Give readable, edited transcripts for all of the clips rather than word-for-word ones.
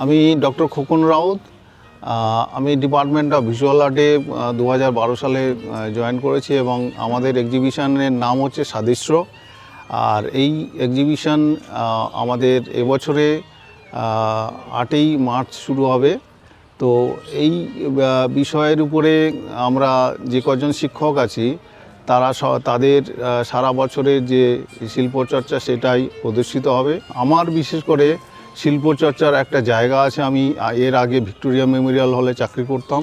আমি ডক্টর খোকন রাউত। আমি department of visual আর্টে 2012 সালে জয়েন করেছি এবং আমাদের এক্সিবিশনের নাম হচ্ছে সাদৃশ্য। আর এই এক্সিবিশন আমাদের এবছরে 8ই মার্চ শুরু হবে। তো এই বিষয়ের উপরে আমরা যে কজন শিক্ষক আছি তারা তাদের সারা বছরের যে শিল্পচর্চা সেটাই প্রদর্শিত হবে। আমার বিশেষ করে শিল্পচর্চার একটা জায়গা আছে। আমি এর আগে ভিক্টোরিয়া মেমোরিয়াল হলে চাকরি করতাম।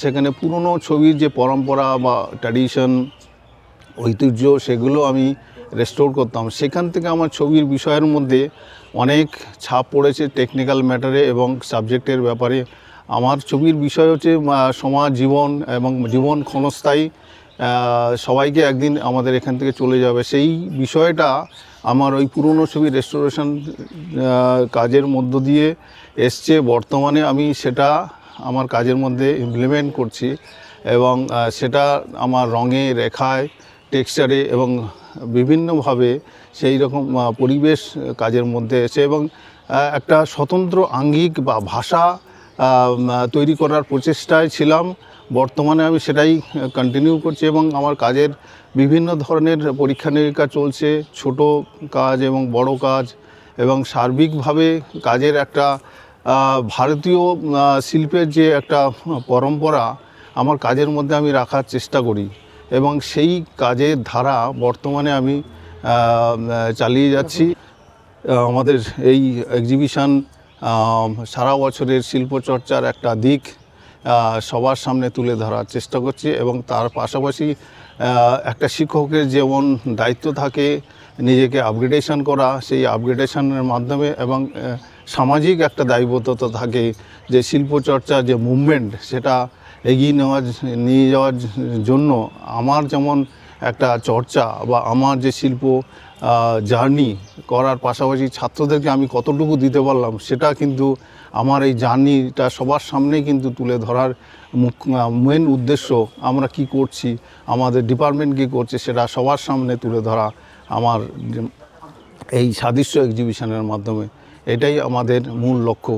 সেখানে পুরনো ছবির যে পরম্পরা বা ট্র্যাডিশন, ঐতিহ্য, সেগুলো আমি রেস্টোর করতাম। সেখান থেকে আমার ছবির বিষয়ের মধ্যে অনেক ছাপ পড়েছে টেকনিক্যাল ম্যাটারে এবং সাবজেক্টের ব্যাপারে। আমার ছবির বিষয় হচ্ছে সমাজ, জীবন এবং জীবন ক্ষণস্থায়ী। সবাইকে একদিন আমাদের এখান থেকে চলে যাবে, সেই বিষয়টা আমার ওই পুরনো ছবির রেস্টোরেশন কাজের মধ্য দিয়ে এসছে। বর্তমানে আমি সেটা আমার কাজের মধ্যে ইমপ্লিমেন্ট করছি এবং সেটা আমার রঙে, রেখায়, টেক্সচারে এবং বিভিন্নভাবে সেই রকম পরিবেশ কাজের মধ্যে এসে এবং একটা স্বতন্ত্র আঙ্গিক বা ভাষা তৈরি করার প্রচেষ্টায় ছিলাম। বর্তমানে আমি সেটাই কন্টিনিউ করছি এবং আমার কাজের বিভিন্ন ধরনের পরীক্ষা নিরীক্ষা চলছে, ছোট কাজ এবং বড় কাজ, এবং সার্বিকভাবে কাজের একটা ভারতীয় শিল্পের যে একটা পরম্পরা আমার কাজের মধ্যে আমি রাখার চেষ্টা করি এবং সেই কাজের ধারা বর্তমানে আমি চালিয়ে যাচ্ছি। আমাদের এই এক্সিবিশন সারা বছরের শিল্পচর্চার একটা দিক সবার সামনে তুলে ধরার চেষ্টা করছি এবং তার পাশাপাশি একটা শিক্ষকের যেমন দায়িত্ব থাকে নিজেকে আপগ্রেডেশন করা, সেই আপগ্রেডেশনের মাধ্যমে এবং সামাজিক একটা দায়বদ্ধতা থাকে যে শিল্পচর্চার যে মুভমেন্ট সেটা এগিয়ে নিয়ে যাওয়ার জন্য আমার যেমন একটা চর্চা বা আমার যে শিল্প জার্নি করার পাশাপাশি ছাত্রদেরকে আমি কতটুকু দিতে পারলাম সেটা কিন্তু আমার এই জার্নিটা সবার সামনেই কিন্তু তুলে ধরার মেন উদ্দেশ্য। আমরা কি করছি, আমাদের ডিপার্টমেন্ট কী করছে, সেটা সবার সামনে তুলে ধরা আমার এই সাদৃশ্য এক্সিবিশনের মাধ্যমে। এটাই আমাদের মূল লক্ষ্য।